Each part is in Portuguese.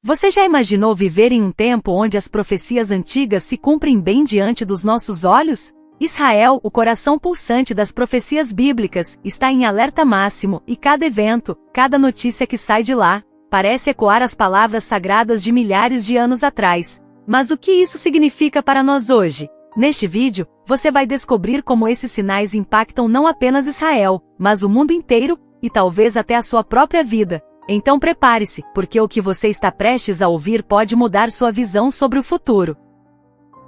Você já imaginou viver em um tempo onde as profecias antigas se cumprem bem diante dos nossos olhos? Israel, o coração pulsante das profecias bíblicas, está em alerta máximo, e cada evento, cada notícia que sai de lá, parece ecoar as palavras sagradas de milhares de anos atrás. Mas o que isso significa para nós hoje? Neste vídeo, você vai descobrir como esses sinais impactam não apenas Israel, mas o mundo inteiro, e talvez até a sua própria vida. Então prepare-se, porque o que você está prestes a ouvir pode mudar sua visão sobre o futuro.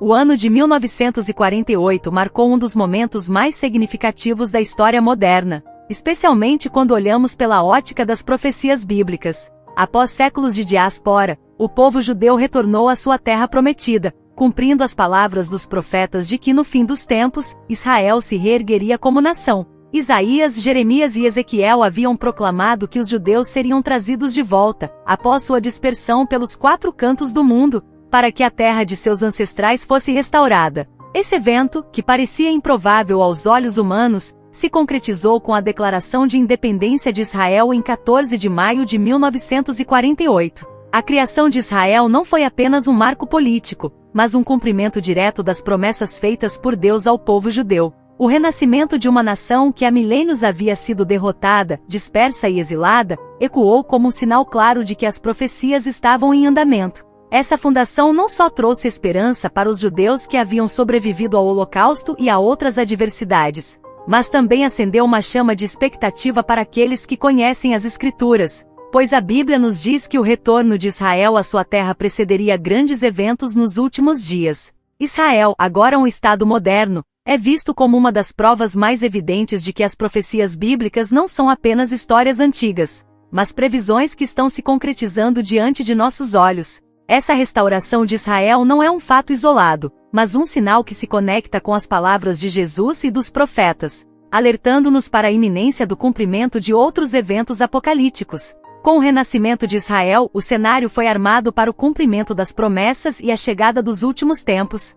O ano de 1948 marcou um dos momentos mais significativos da história moderna, especialmente quando olhamos pela ótica das profecias bíblicas. Após séculos de diáspora, o povo judeu retornou à sua terra prometida, cumprindo as palavras dos profetas de que no fim dos tempos, Israel se reergueria como nação. Isaías, Jeremias e Ezequiel haviam proclamado que os judeus seriam trazidos de volta, após sua dispersão pelos 4 cantos do mundo, para que a terra de seus ancestrais fosse restaurada. Esse evento, que parecia improvável aos olhos humanos, se concretizou com a declaração de independência de Israel em 14 de maio de 1948. A criação de Israel não foi apenas um marco político, mas um cumprimento direto das promessas feitas por Deus ao povo judeu. O renascimento de uma nação que há milênios havia sido derrotada, dispersa e exilada, ecoou como um sinal claro de que as profecias estavam em andamento. Essa fundação não só trouxe esperança para os judeus que haviam sobrevivido ao Holocausto e a outras adversidades, mas também acendeu uma chama de expectativa para aqueles que conhecem as Escrituras, pois a Bíblia nos diz que o retorno de Israel à sua terra precederia grandes eventos nos últimos dias. Israel, agora um Estado moderno, é visto como uma das provas mais evidentes de que as profecias bíblicas não são apenas histórias antigas, mas previsões que estão se concretizando diante de nossos olhos. Essa restauração de Israel não é um fato isolado, mas um sinal que se conecta com as palavras de Jesus e dos profetas, alertando-nos para a iminência do cumprimento de outros eventos apocalípticos. Com o renascimento de Israel, o cenário foi armado para o cumprimento das promessas e a chegada dos últimos tempos.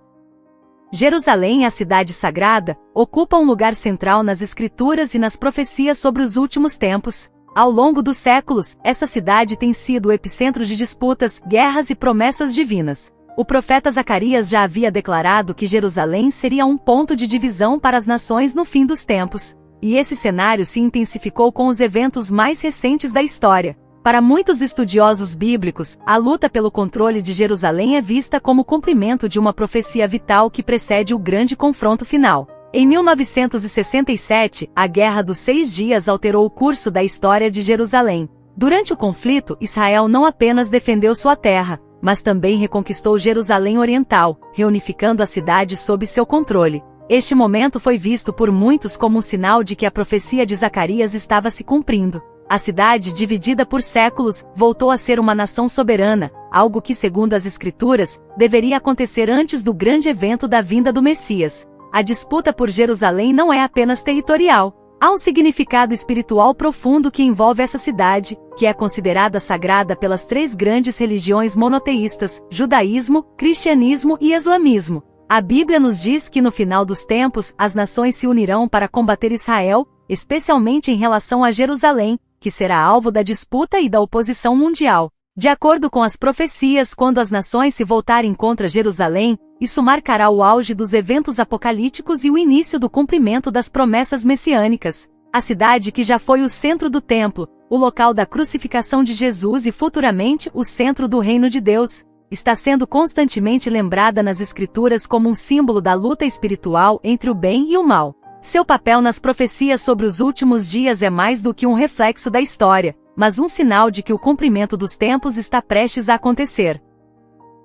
Jerusalém, a cidade sagrada, ocupa um lugar central nas Escrituras e nas profecias sobre os últimos tempos. Ao longo dos séculos, essa cidade tem sido o epicentro de disputas, guerras e promessas divinas. O profeta Zacarias já havia declarado que Jerusalém seria um ponto de divisão para as nações no fim dos tempos. E esse cenário se intensificou com os eventos mais recentes da história. Para muitos estudiosos bíblicos, a luta pelo controle de Jerusalém é vista como cumprimento de uma profecia vital que precede o grande confronto final. Em 1967, a Guerra dos 6 Dias alterou o curso da história de Jerusalém. Durante o conflito, Israel não apenas defendeu sua terra, mas também reconquistou Jerusalém Oriental, reunificando a cidade sob seu controle. Este momento foi visto por muitos como um sinal de que a profecia de Zacarias estava se cumprindo. A cidade, dividida por séculos, voltou a ser uma nação soberana, algo que, segundo as Escrituras, deveria acontecer antes do grande evento da vinda do Messias. A disputa por Jerusalém não é apenas territorial. Há um significado espiritual profundo que envolve essa cidade, que é considerada sagrada pelas 3 grandes religiões monoteístas, judaísmo, cristianismo e islamismo. A Bíblia nos diz que no final dos tempos, as nações se unirão para combater Israel, especialmente em relação a Jerusalém, que será alvo da disputa e da oposição mundial. De acordo com as profecias, quando as nações se voltarem contra Jerusalém, isso marcará o auge dos eventos apocalípticos e o início do cumprimento das promessas messiânicas. A cidade que já foi o centro do templo, o local da crucificação de Jesus e futuramente o centro do reino de Deus, está sendo constantemente lembrada nas Escrituras como um símbolo da luta espiritual entre o bem e o mal. Seu papel nas profecias sobre os últimos dias é mais do que um reflexo da história, mas um sinal de que o cumprimento dos tempos está prestes a acontecer.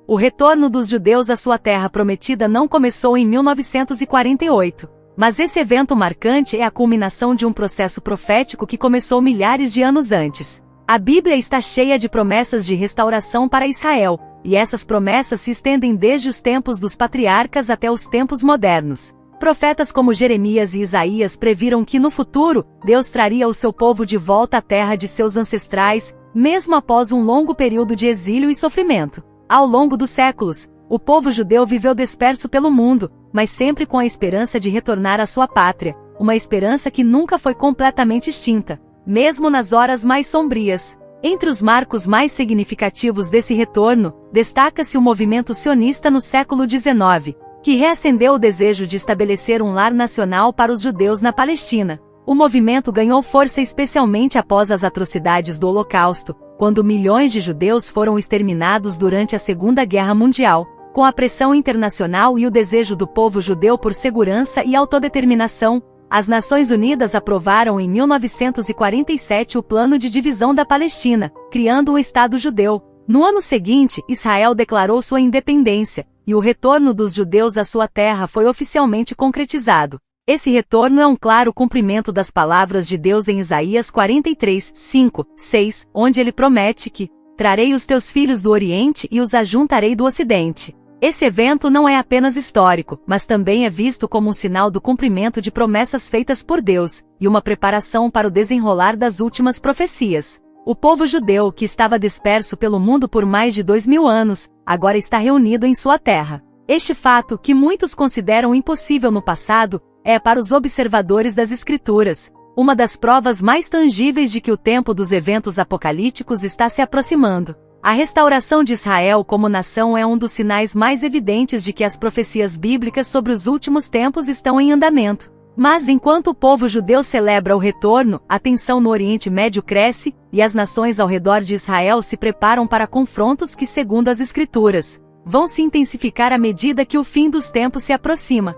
O retorno dos judeus à sua terra prometida não começou em 1948, mas esse evento marcante é a culminação de um processo profético que começou milhares de anos antes. A Bíblia está cheia de promessas de restauração para Israel, e essas promessas se estendem desde os tempos dos patriarcas até os tempos modernos. Profetas como Jeremias e Isaías previram que no futuro, Deus traria o seu povo de volta à terra de seus ancestrais, mesmo após um longo período de exílio e sofrimento. Ao longo dos séculos, o povo judeu viveu disperso pelo mundo, mas sempre com a esperança de retornar à sua pátria, uma esperança que nunca foi completamente extinta. Mesmo nas horas mais sombrias, Entre os marcos mais significativos desse retorno, destaca-se o movimento sionista no século XIX, que reacendeu o desejo de estabelecer um lar nacional para os judeus na Palestina. O movimento ganhou força especialmente após as atrocidades do Holocausto, quando milhões de judeus foram exterminados durante a Segunda Guerra Mundial. Com a pressão internacional e o desejo do povo judeu por segurança e autodeterminação, as Nações Unidas aprovaram em 1947 o Plano de Divisão da Palestina, criando um Estado judeu. No ano seguinte, Israel declarou sua independência, e o retorno dos judeus à sua terra foi oficialmente concretizado. Esse retorno é um claro cumprimento das palavras de Deus em Isaías 43, 5, 6, onde ele promete que trarei os teus filhos do Oriente e os ajuntarei do Ocidente. Esse evento não é apenas histórico, mas também é visto como um sinal do cumprimento de promessas feitas por Deus, e uma preparação para o desenrolar das últimas profecias. O povo judeu, que estava disperso pelo mundo por mais de 2000 anos, agora está reunido em sua terra. Este fato, que muitos consideram impossível no passado, é para os observadores das Escrituras uma das provas mais tangíveis de que o tempo dos eventos apocalípticos está se aproximando. A restauração de Israel como nação é um dos sinais mais evidentes de que as profecias bíblicas sobre os últimos tempos estão em andamento. Mas enquanto o povo judeu celebra o retorno, a tensão no Oriente Médio cresce, e as nações ao redor de Israel se preparam para confrontos que, segundo as Escrituras, vão se intensificar à medida que o fim dos tempos se aproxima.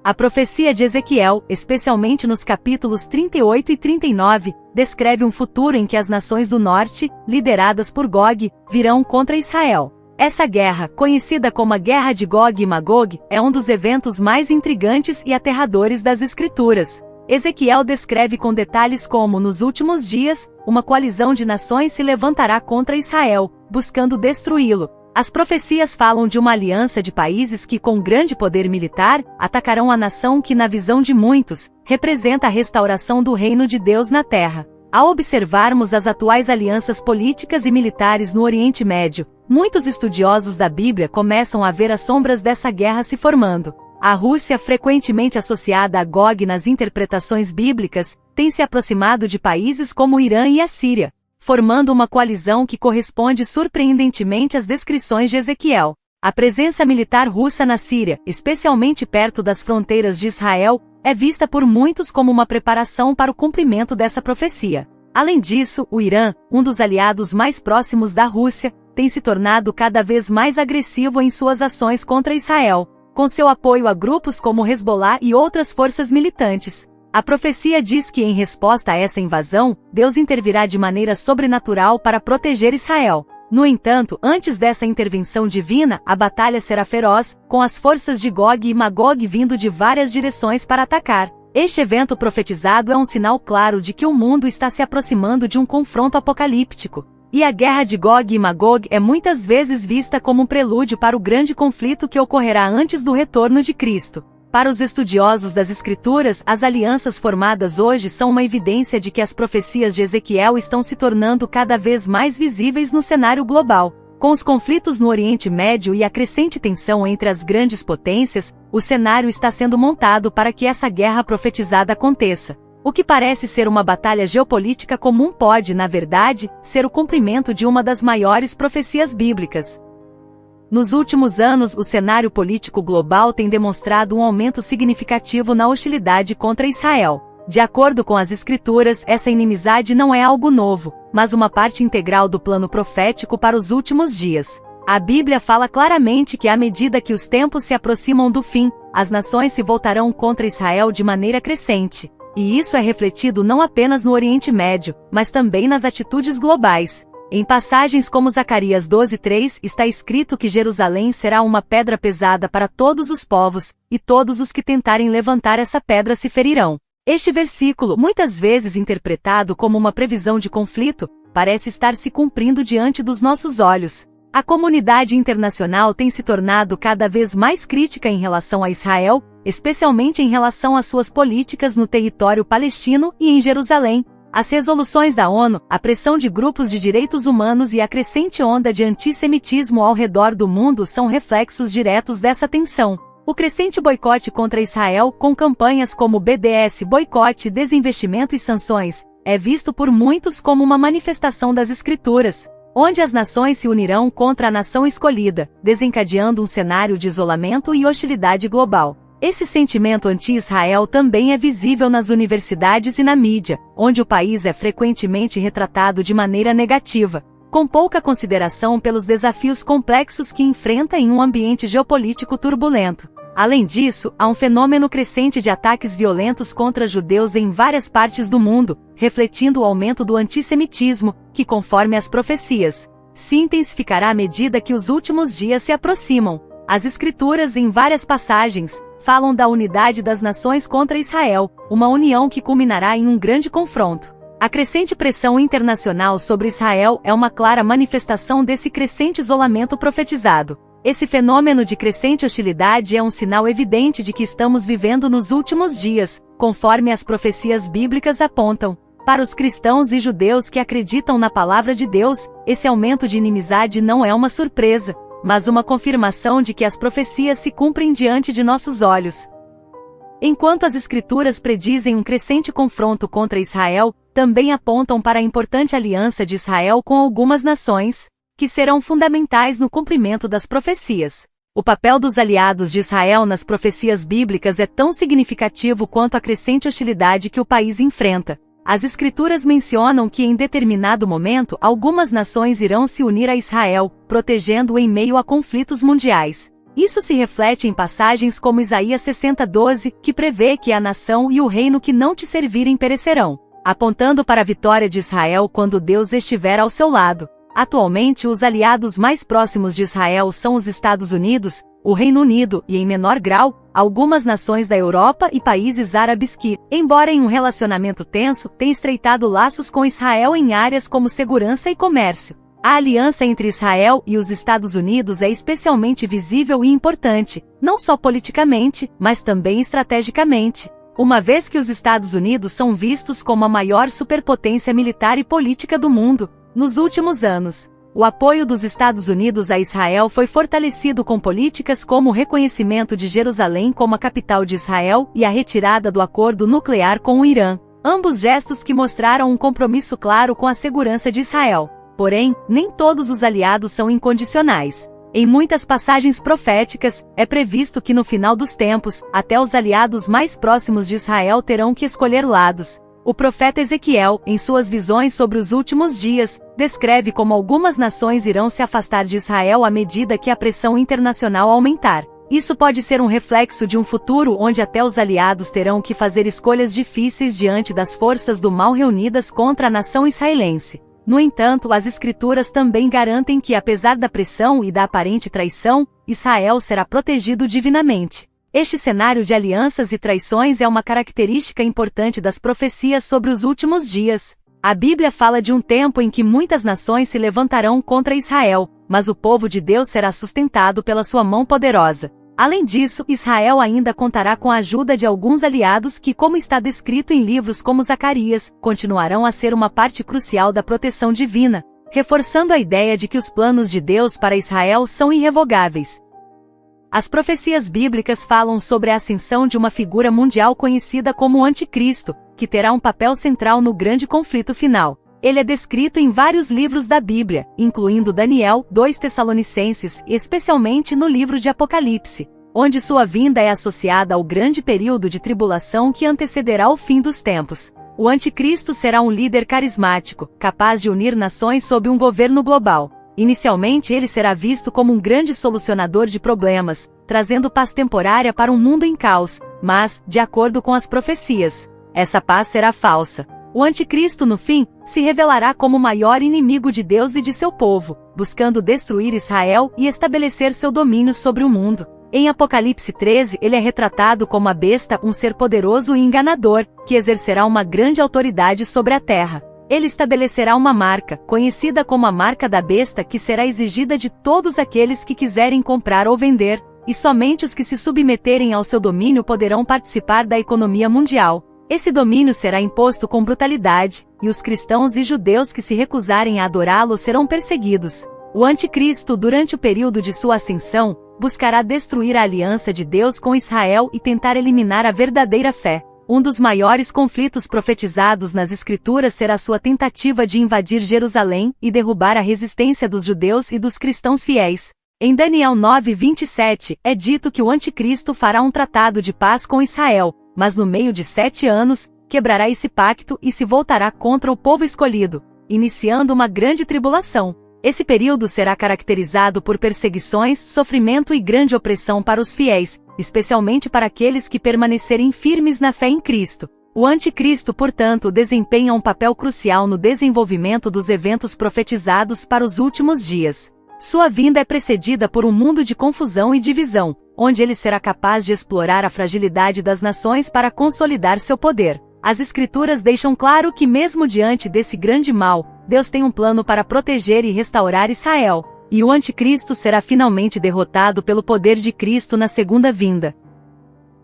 A profecia de Ezequiel, especialmente nos capítulos 38 e 39, descreve um futuro em que as nações do norte, lideradas por Gog, virão contra Israel. Essa guerra, conhecida como a Guerra de Gog e Magog, é um dos eventos mais intrigantes e aterradores das Escrituras. Ezequiel descreve com detalhes como, nos últimos dias, uma coalizão de nações se levantará contra Israel, buscando destruí-lo. As profecias falam de uma aliança de países que, com grande poder militar, atacarão a nação que, na visão de muitos, representa a restauração do reino de Deus na Terra. Ao observarmos as atuais alianças políticas e militares no Oriente Médio, muitos estudiosos da Bíblia começam a ver as sombras dessa guerra se formando. A Rússia, frequentemente associada a Gog nas interpretações bíblicas, tem se aproximado de países como o Irã e a Síria, formando uma coalizão que corresponde surpreendentemente às descrições de Ezequiel. A presença militar russa na Síria, especialmente perto das fronteiras de Israel, é vista por muitos como uma preparação para o cumprimento dessa profecia. Além disso, o Irã, um dos aliados mais próximos da Rússia, tem se tornado cada vez mais agressivo em suas ações contra Israel, com seu apoio a grupos como Hezbollah e outras forças militantes. A profecia diz que, em resposta a essa invasão, Deus intervirá de maneira sobrenatural para proteger Israel. No entanto, antes dessa intervenção divina, a batalha será feroz, com as forças de Gog e Magog vindo de várias direções para atacar. Este evento profetizado é um sinal claro de que o mundo está se aproximando de um confronto apocalíptico. E a guerra de Gog e Magog é muitas vezes vista como um prelúdio para o grande conflito que ocorrerá antes do retorno de Cristo. Para os estudiosos das Escrituras, as alianças formadas hoje são uma evidência de que as profecias de Ezequiel estão se tornando cada vez mais visíveis no cenário global. Com os conflitos no Oriente Médio e a crescente tensão entre as grandes potências, o cenário está sendo montado para que essa guerra profetizada aconteça. O que parece ser uma batalha geopolítica comum pode, na verdade, ser o cumprimento de uma das maiores profecias bíblicas. Nos últimos anos, o cenário político global tem demonstrado um aumento significativo na hostilidade contra Israel. De acordo com as Escrituras, essa inimizade não é algo novo, mas uma parte integral do plano profético para os últimos dias. A Bíblia fala claramente que, à medida que os tempos se aproximam do fim, as nações se voltarão contra Israel de maneira crescente. E isso é refletido não apenas no Oriente Médio, mas também nas atitudes globais. Em passagens como Zacarias 12:3 está escrito que Jerusalém será uma pedra pesada para todos os povos, e todos os que tentarem levantar essa pedra se ferirão. Este versículo, muitas vezes interpretado como uma previsão de conflito, parece estar se cumprindo diante dos nossos olhos. A comunidade internacional tem se tornado cada vez mais crítica em relação a Israel, especialmente em relação às suas políticas no território palestino e em Jerusalém. As resoluções da ONU, a pressão de grupos de direitos humanos e a crescente onda de antissemitismo ao redor do mundo são reflexos diretos dessa tensão. O crescente boicote contra Israel, com campanhas como BDS, boicote, desinvestimento e sanções, é visto por muitos como uma manifestação das Escrituras, onde as nações se unirão contra a nação escolhida, desencadeando um cenário de isolamento e hostilidade global. Esse sentimento anti-Israel também é visível nas universidades e na mídia, onde o país é frequentemente retratado de maneira negativa, com pouca consideração pelos desafios complexos que enfrenta em um ambiente geopolítico turbulento. Além disso, há um fenômeno crescente de ataques violentos contra judeus em várias partes do mundo, refletindo o aumento do antissemitismo, que, conforme as profecias, se intensificará à medida que os últimos dias se aproximam. As Escrituras, em várias passagens, falam da unidade das nações contra Israel, uma união que culminará em um grande confronto. A crescente pressão internacional sobre Israel é uma clara manifestação desse crescente isolamento profetizado. Esse fenômeno de crescente hostilidade é um sinal evidente de que estamos vivendo nos últimos dias, conforme as profecias bíblicas apontam. Para os cristãos e judeus que acreditam na palavra de Deus, esse aumento de inimizade não é uma surpresa, mas uma confirmação de que as profecias se cumprem diante de nossos olhos. Enquanto as Escrituras predizem um crescente confronto contra Israel, também apontam para a importante aliança de Israel com algumas nações, que serão fundamentais no cumprimento das profecias. O papel dos aliados de Israel nas profecias bíblicas é tão significativo quanto a crescente hostilidade que o país enfrenta. As Escrituras mencionam que em determinado momento algumas nações irão se unir a Israel, protegendo-o em meio a conflitos mundiais. Isso se reflete em passagens como Isaías 60:12, que prevê que a nação e o reino que não te servirem perecerão, apontando para a vitória de Israel quando Deus estiver ao seu lado. Atualmente, os aliados mais próximos de Israel são os Estados Unidos, o Reino Unido e, em menor grau, algumas nações da Europa e países árabes que, embora em um relacionamento tenso, têm estreitado laços com Israel em áreas como segurança e comércio. A aliança entre Israel e os Estados Unidos é especialmente visível e importante, não só politicamente, mas também estrategicamente, uma vez que os Estados Unidos são vistos como a maior superpotência militar e política do mundo. Nos últimos anos, o apoio dos Estados Unidos a Israel foi fortalecido com políticas como o reconhecimento de Jerusalém como a capital de Israel e a retirada do acordo nuclear com o Irã, ambos gestos que mostraram um compromisso claro com a segurança de Israel. Porém, nem todos os aliados são incondicionais. Em muitas passagens proféticas, é previsto que no final dos tempos, até os aliados mais próximos de Israel terão que escolher lados. O profeta Ezequiel, em suas visões sobre os últimos dias, descreve como algumas nações irão se afastar de Israel à medida que a pressão internacional aumentar. Isso pode ser um reflexo de um futuro onde até os aliados terão que fazer escolhas difíceis diante das forças do mal reunidas contra a nação israelense. No entanto, as Escrituras também garantem que, apesar da pressão e da aparente traição, Israel será protegido divinamente. Este cenário de alianças e traições é uma característica importante das profecias sobre os últimos dias. A Bíblia fala de um tempo em que muitas nações se levantarão contra Israel, mas o povo de Deus será sustentado pela sua mão poderosa. Além disso, Israel ainda contará com a ajuda de alguns aliados que, como está descrito em livros como Zacarias, continuarão a ser uma parte crucial da proteção divina, reforçando a ideia de que os planos de Deus para Israel são irrevogáveis. As profecias bíblicas falam sobre a ascensão de uma figura mundial conhecida como o Anticristo, que terá um papel central no grande conflito final. Ele é descrito em vários livros da Bíblia, incluindo Daniel, 2 Tessalonicenses e especialmente no livro de Apocalipse, onde sua vinda é associada ao grande período de tribulação que antecederá o fim dos tempos. O Anticristo será um líder carismático, capaz de unir nações sob um governo global. Inicialmente ele será visto como um grande solucionador de problemas, trazendo paz temporária para um mundo em caos, mas, de acordo com as profecias, essa paz será falsa. O Anticristo, no fim, se revelará como o maior inimigo de Deus e de seu povo, buscando destruir Israel e estabelecer seu domínio sobre o mundo. Em Apocalipse 13, ele é retratado como a besta, um ser poderoso e enganador, que exercerá uma grande autoridade sobre a terra. Ele estabelecerá uma marca, conhecida como a marca da besta, que será exigida de todos aqueles que quiserem comprar ou vender, e somente os que se submeterem ao seu domínio poderão participar da economia mundial. Esse domínio será imposto com brutalidade, e os cristãos e judeus que se recusarem a adorá-lo serão perseguidos. O Anticristo, durante o período de sua ascensão, buscará destruir a aliança de Deus com Israel e tentar eliminar a verdadeira fé. Um dos maiores conflitos profetizados nas Escrituras será sua tentativa de invadir Jerusalém e derrubar a resistência dos judeus e dos cristãos fiéis. Em Daniel 9:27, é dito que o anticristo fará um tratado de paz com Israel, mas no meio de 7 anos, quebrará esse pacto e se voltará contra o povo escolhido, iniciando uma grande tribulação. Esse período será caracterizado por perseguições, sofrimento e grande opressão para os fiéis, especialmente para aqueles que permanecerem firmes na fé em Cristo. O anticristo, portanto, desempenha um papel crucial no desenvolvimento dos eventos profetizados para os últimos dias. Sua vinda é precedida por um mundo de confusão e divisão, onde ele será capaz de explorar a fragilidade das nações para consolidar seu poder. As Escrituras deixam claro que mesmo diante desse grande mal, Deus tem um plano para proteger e restaurar Israel, e o anticristo será finalmente derrotado pelo poder de Cristo na segunda vinda.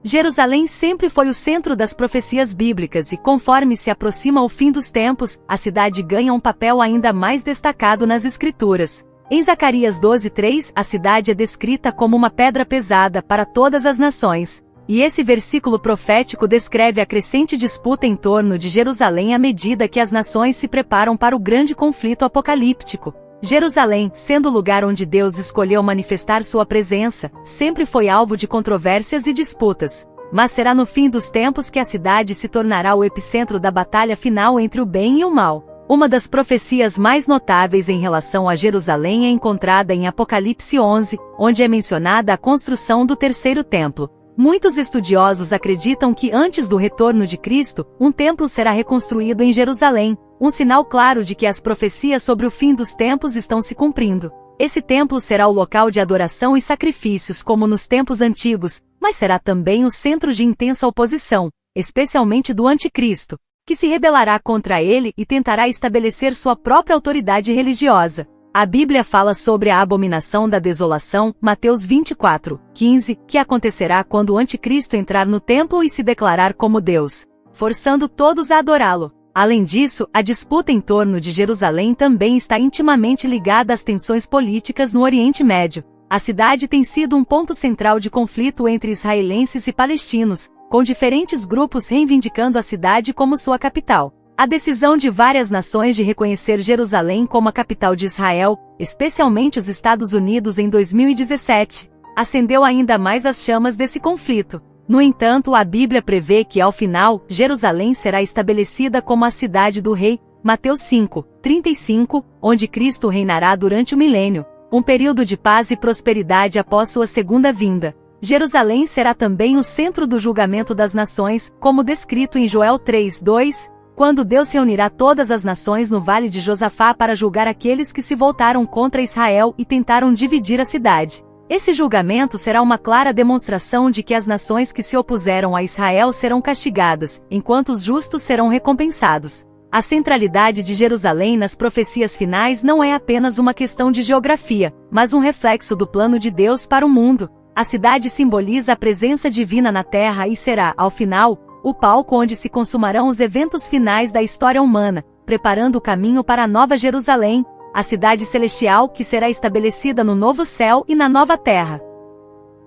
Jerusalém sempre foi o centro das profecias bíblicas e, conforme se aproxima o fim dos tempos, a cidade ganha um papel ainda mais destacado nas Escrituras. Em Zacarias 12:3, a cidade é descrita como uma pedra pesada para todas as nações. E esse versículo profético descreve a crescente disputa em torno de Jerusalém à medida que as nações se preparam para o grande conflito apocalíptico. Jerusalém, sendo o lugar onde Deus escolheu manifestar sua presença, sempre foi alvo de controvérsias e disputas. Mas será no fim dos tempos que a cidade se tornará o epicentro da batalha final entre o bem e o mal. Uma das profecias mais notáveis em relação a Jerusalém é encontrada em Apocalipse 11, onde é mencionada a construção do terceiro templo. Muitos estudiosos acreditam que antes do retorno de Cristo, um templo será reconstruído em Jerusalém, um sinal claro de que as profecias sobre o fim dos tempos estão se cumprindo. Esse templo será o local de adoração e sacrifícios como nos tempos antigos, mas será também o centro de intensa oposição, especialmente do anticristo, que se rebelará contra ele e tentará estabelecer sua própria autoridade religiosa. A Bíblia fala sobre a abominação da desolação, Mateus 24:15, que acontecerá quando o anticristo entrar no templo e se declarar como Deus, forçando todos a adorá-lo. Além disso, a disputa em torno de Jerusalém também está intimamente ligada às tensões políticas no Oriente Médio. A cidade tem sido um ponto central de conflito entre israelenses e palestinos, com diferentes grupos reivindicando a cidade como sua capital. A decisão de várias nações de reconhecer Jerusalém como a capital de Israel, especialmente os Estados Unidos em 2017, acendeu ainda mais as chamas desse conflito. No entanto, a Bíblia prevê que, ao final, Jerusalém será estabelecida como a cidade do rei, Mateus 5:35, onde Cristo reinará durante o milênio, um período de paz e prosperidade após sua segunda vinda. Jerusalém será também o centro do julgamento das nações, como descrito em Joel 3:2, quando Deus reunirá todas as nações no Vale de Josafá para julgar aqueles que se voltaram contra Israel e tentaram dividir a cidade. Esse julgamento será uma clara demonstração de que as nações que se opuseram a Israel serão castigadas, enquanto os justos serão recompensados. A centralidade de Jerusalém nas profecias finais não é apenas uma questão de geografia, mas um reflexo do plano de Deus para o mundo. A cidade simboliza a presença divina na terra e será, ao final, o palco onde se consumarão os eventos finais da história humana, preparando o caminho para a Nova Jerusalém, a cidade celestial que será estabelecida no novo céu e na nova terra.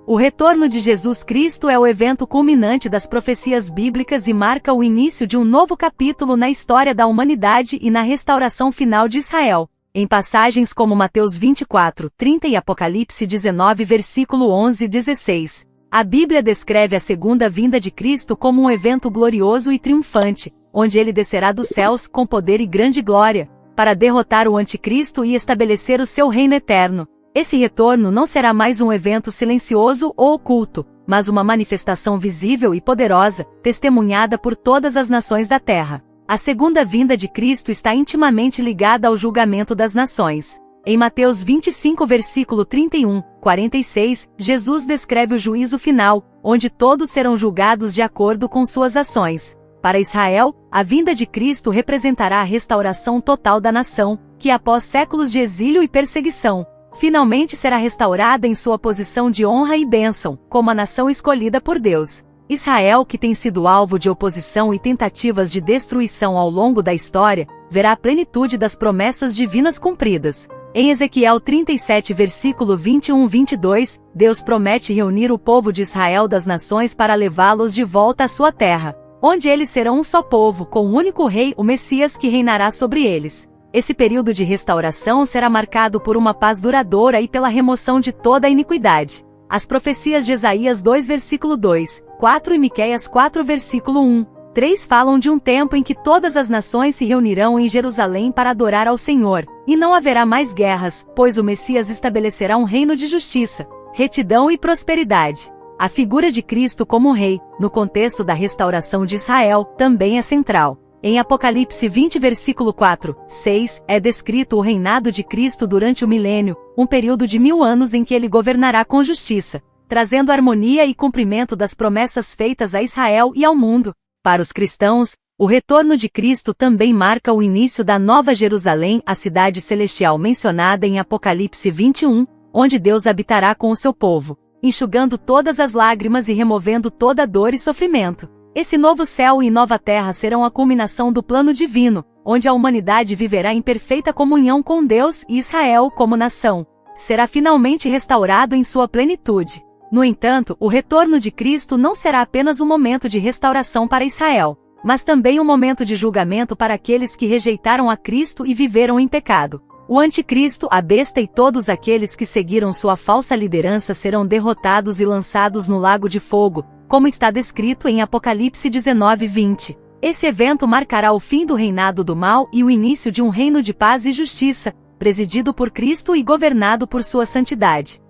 O retorno de Jesus Cristo é o evento culminante das profecias bíblicas e marca o início de um novo capítulo na história da humanidade e na restauração final de Israel. Em passagens como Mateus 24:30 e Apocalipse 19 versículo 11-16, a Bíblia descreve a segunda vinda de Cristo como um evento glorioso e triunfante, onde ele descerá dos céus com poder e grande glória, para derrotar o anticristo e estabelecer o seu reino eterno. Esse retorno não será mais um evento silencioso ou oculto, mas uma manifestação visível e poderosa, testemunhada por todas as nações da terra. A segunda vinda de Cristo está intimamente ligada ao julgamento das nações. Em Mateus 25 versículo 31-46, Jesus descreve o juízo final, onde todos serão julgados de acordo com suas ações. Para Israel, a vinda de Cristo representará a restauração total da nação, que após séculos de exílio e perseguição, finalmente será restaurada em sua posição de honra e bênção, como a nação escolhida por Deus. Israel, que tem sido alvo de oposição e tentativas de destruição ao longo da história, verá a plenitude das promessas divinas cumpridas. Em Ezequiel 37 versículo 21-22, Deus promete reunir o povo de Israel das nações para levá-los de volta à sua terra. onde eles serão um só povo, com um único rei, o Messias, que reinará sobre eles. Esse período de restauração será marcado por uma paz duradoura e pela remoção de toda a iniquidade. As profecias de Isaías 2 versículo 2, 4 e Miqueias 4 versículo 1, 3 falam de um tempo em que todas as nações se reunirão em Jerusalém para adorar ao Senhor, e não haverá mais guerras, pois o Messias estabelecerá um reino de justiça, retidão e prosperidade. A figura de Cristo como rei, no contexto da restauração de Israel, também é central. Em Apocalipse 20 versículo 4, 6, é descrito o reinado de Cristo durante o milênio, um período de 1000 anos em que ele governará com justiça, trazendo harmonia e cumprimento das promessas feitas a Israel e ao mundo. Para os cristãos, o retorno de Cristo também marca o início da Nova Jerusalém, a cidade celestial mencionada em Apocalipse 21, onde Deus habitará com o seu povo, enxugando todas as lágrimas e removendo toda dor e sofrimento. Esse novo céu e nova terra serão a culminação do plano divino, onde a humanidade viverá em perfeita comunhão com Deus e Israel como nação será finalmente restaurado em sua plenitude. No entanto, o retorno de Cristo não será apenas um momento de restauração para Israel, mas também um momento de julgamento para aqueles que rejeitaram a Cristo e viveram em pecado. O anticristo, a besta e todos aqueles que seguiram sua falsa liderança serão derrotados e lançados no lago de fogo, como está descrito em Apocalipse 19:20. Esse evento marcará o fim do reinado do mal e o início de um reino de paz e justiça, presidido por Cristo e governado por sua santidade.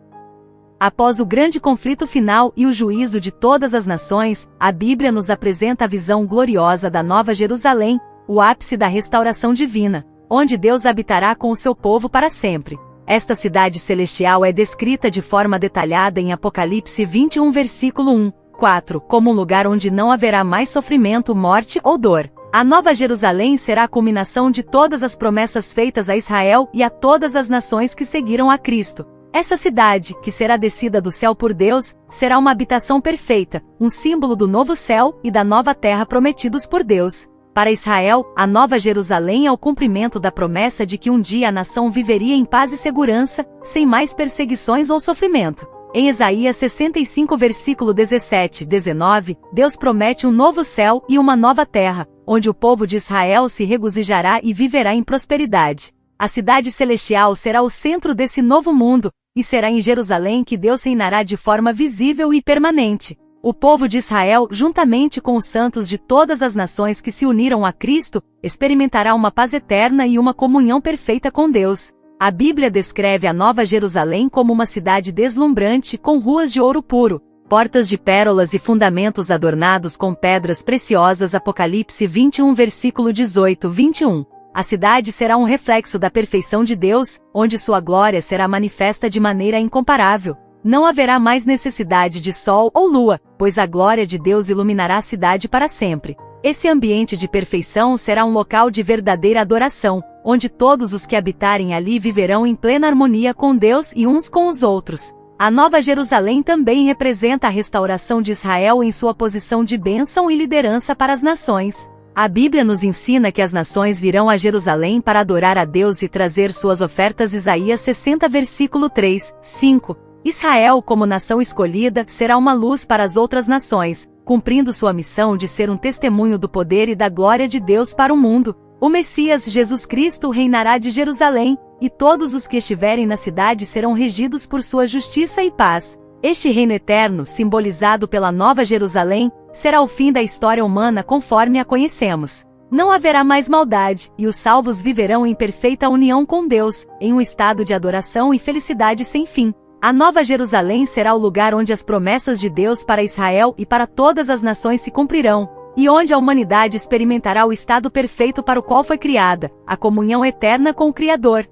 Após o grande conflito final e o juízo de todas as nações, a Bíblia nos apresenta a visão gloriosa da Nova Jerusalém, o ápice da restauração divina, onde Deus habitará com o seu povo para sempre. Esta cidade celestial é descrita de forma detalhada em Apocalipse 21 versículo 1, 4, como um lugar onde não haverá mais sofrimento, morte ou dor. A Nova Jerusalém será a culminação de todas as promessas feitas a Israel e a todas as nações que seguiram a Cristo. Essa cidade, que será descida do céu por Deus, será uma habitação perfeita, um símbolo do novo céu e da nova terra prometidos por Deus. Para Israel, a Nova Jerusalém é o cumprimento da promessa de que um dia a nação viveria em paz e segurança, sem mais perseguições ou sofrimento. Em Isaías 65 versículo 17, 19, Deus promete um novo céu e uma nova terra, onde o povo de Israel se regozijará e viverá em prosperidade. A cidade celestial será o centro desse novo mundo, e será em Jerusalém que Deus reinará de forma visível e permanente. O povo de Israel, juntamente com os santos de todas as nações que se uniram a Cristo, experimentará uma paz eterna e uma comunhão perfeita com Deus. A Bíblia descreve a Nova Jerusalém como uma cidade deslumbrante com ruas de ouro puro, portas de pérolas e fundamentos adornados com pedras preciosas. Apocalipse 21 versículo 18-21. A cidade será um reflexo da perfeição de Deus, onde sua glória será manifesta de maneira incomparável. Não haverá mais necessidade de sol ou lua, pois a glória de Deus iluminará a cidade para sempre. Esse ambiente de perfeição será um local de verdadeira adoração, onde todos os que habitarem ali viverão em plena harmonia com Deus e uns com os outros. A Nova Jerusalém também representa a restauração de Israel em sua posição de bênção e liderança para as nações. A Bíblia nos ensina que as nações virão a Jerusalém para adorar a Deus e trazer suas ofertas. Isaías 60 versículo 3, 5. Israel, como nação escolhida, será uma luz para as outras nações, cumprindo sua missão de ser um testemunho do poder e da glória de Deus para o mundo. O Messias Jesus Cristo reinará de Jerusalém, e todos os que estiverem na cidade serão regidos por sua justiça e paz. Este reino eterno, simbolizado pela Nova Jerusalém, será o fim da história humana conforme a conhecemos. Não haverá mais maldade, e os salvos viverão em perfeita união com Deus, em um estado de adoração e felicidade sem fim. A Nova Jerusalém será o lugar onde as promessas de Deus para Israel e para todas as nações se cumprirão, e onde a humanidade experimentará o estado perfeito para o qual foi criada, a comunhão eterna com o Criador.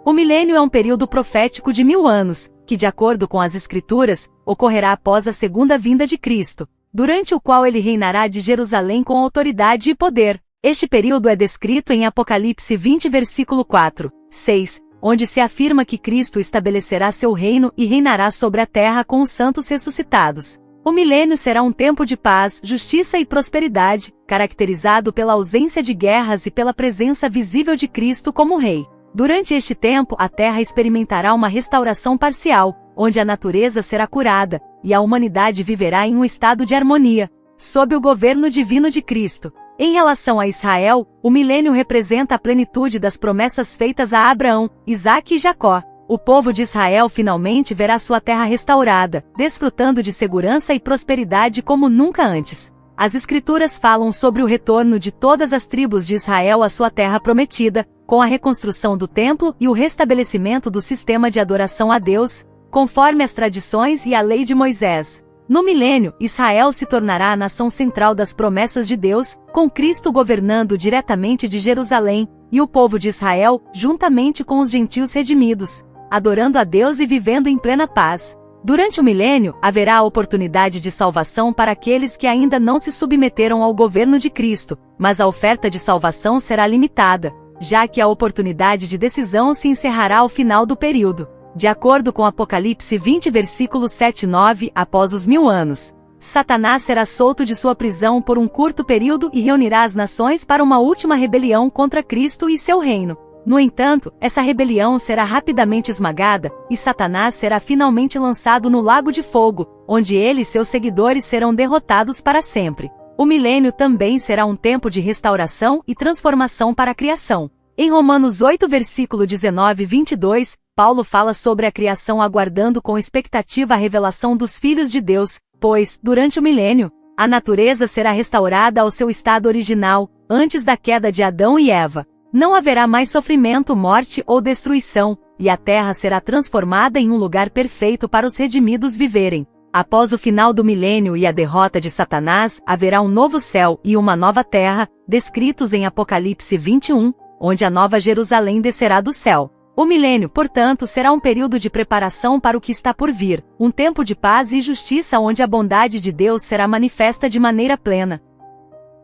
O milênio é um período profético de 1000 anos, que de acordo com as Escrituras, ocorrerá após a segunda vinda de Cristo, durante o qual ele reinará de Jerusalém com autoridade e poder. Este período é descrito em Apocalipse 20 versículo 4, 6, onde se afirma que Cristo estabelecerá seu reino e reinará sobre a terra com os santos ressuscitados. O milênio será um tempo de paz, justiça e prosperidade, caracterizado pela ausência de guerras e pela presença visível de Cristo como Rei. Durante este tempo, a Terra experimentará uma restauração parcial, onde a natureza será curada, e a humanidade viverá em um estado de harmonia. sob o governo divino de Cristo. Em relação a Israel, o milênio representa a plenitude das promessas feitas a Abraão, Isaque e Jacó. O povo de Israel finalmente verá sua terra restaurada, desfrutando de segurança e prosperidade como nunca antes. As Escrituras falam sobre o retorno de todas as tribos de Israel à sua terra prometida, com a reconstrução do templo e o restabelecimento do sistema de adoração a Deus, conforme as tradições e a lei de Moisés. No milênio, Israel se tornará a nação central das promessas de Deus, com Cristo governando diretamente de Jerusalém, e o povo de Israel, juntamente com os gentios redimidos, adorando a Deus e vivendo em plena paz. Durante o milênio, haverá a oportunidade de salvação para aqueles que ainda não se submeteram ao governo de Cristo, mas a oferta de salvação será limitada, já que a oportunidade de decisão se encerrará ao final do período. De acordo com Apocalipse 20 versículos 7 e 9, após os 1000 anos, Satanás será solto de sua prisão por um curto período e reunirá as nações para uma última rebelião contra Cristo e seu reino. No entanto, essa rebelião será rapidamente esmagada, e Satanás será finalmente lançado no lago de fogo, onde ele e seus seguidores serão derrotados para sempre. O milênio também será um tempo de restauração e transformação para a criação. Em Romanos 8 versículo 19 e 22, Paulo fala sobre a criação aguardando com expectativa a revelação dos filhos de Deus, pois, durante o milênio, a natureza será restaurada ao seu estado original, antes da queda de Adão e Eva. Não haverá mais sofrimento, morte ou destruição, e a terra será transformada em um lugar perfeito para os redimidos viverem. Após o final do milênio e a derrota de Satanás, haverá um novo céu e uma nova terra, descritos em Apocalipse 21, onde a nova Jerusalém descerá do céu. O milênio, portanto, será um período de preparação para o que está por vir, um tempo de paz e justiça onde a bondade de Deus será manifesta de maneira plena.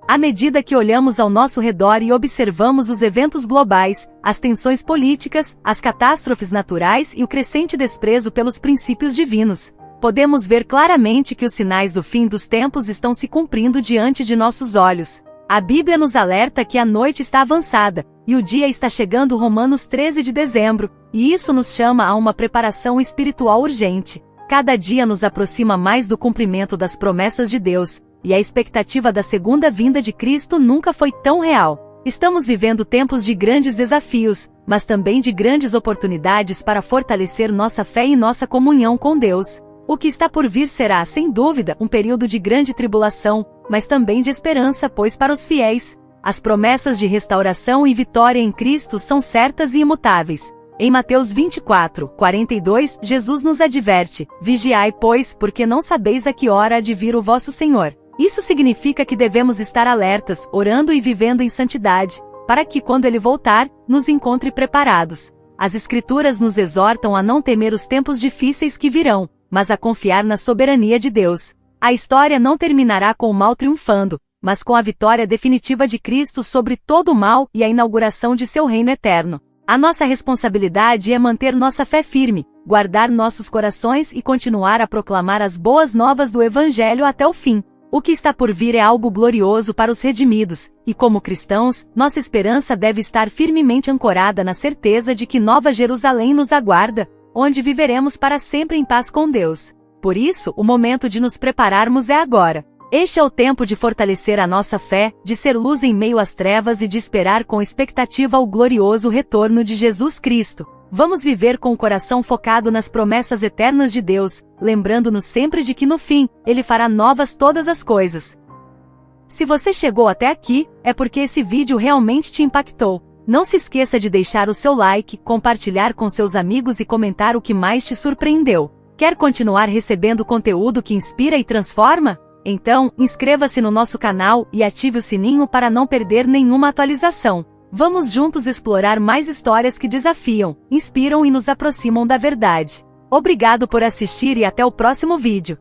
À medida que olhamos ao nosso redor e observamos os eventos globais, as tensões políticas, as catástrofes naturais e o crescente desprezo pelos princípios divinos, podemos ver claramente que os sinais do fim dos tempos estão se cumprindo diante de nossos olhos. A Bíblia nos alerta que a noite está avançada, e o dia está chegando. Romanos 13 de dezembro, e isso nos chama a uma preparação espiritual urgente. Cada dia nos aproxima mais do cumprimento das promessas de Deus, e a expectativa da segunda vinda de Cristo nunca foi tão real. Estamos vivendo tempos de grandes desafios, mas também de grandes oportunidades para fortalecer nossa fé e nossa comunhão com Deus. O que está por vir será, sem dúvida, um período de grande tribulação, mas também de esperança, pois para os fiéis, as promessas de restauração e vitória em Cristo são certas e imutáveis. Em Mateus 24, 42, Jesus nos adverte: vigiai, pois, porque não sabeis a que hora há de vir o vosso Senhor. Isso significa que devemos estar alertas, orando e vivendo em santidade, para que, quando Ele voltar, nos encontre preparados. As Escrituras nos exortam a não temer os tempos difíceis que virão, mas a confiar na soberania de Deus. A história não terminará com o mal triunfando, mas com a vitória definitiva de Cristo sobre todo o mal e a inauguração de seu reino eterno. A nossa responsabilidade é manter nossa fé firme, guardar nossos corações e continuar a proclamar as boas novas do Evangelho até o fim. O que está por vir é algo glorioso para os redimidos, e como cristãos, nossa esperança deve estar firmemente ancorada na certeza de que Nova Jerusalém nos aguarda, onde viveremos para sempre em paz com Deus. Por isso, o momento de nos prepararmos é agora. Este é o tempo de fortalecer a nossa fé, de ser luz em meio às trevas e de esperar com expectativa o glorioso retorno de Jesus Cristo. Vamos viver com o coração focado nas promessas eternas de Deus, lembrando-nos sempre de que no fim, Ele fará novas todas as coisas. Se você chegou até aqui, é porque esse vídeo realmente te impactou. Não se esqueça de deixar o seu like, compartilhar com seus amigos e comentar o que mais te surpreendeu. Quer continuar recebendo conteúdo que inspira e transforma? Então, inscreva-se no nosso canal e ative o sininho para não perder nenhuma atualização. Vamos juntos explorar mais histórias que desafiam, inspiram e nos aproximam da verdade. Obrigado por assistir e até o próximo vídeo.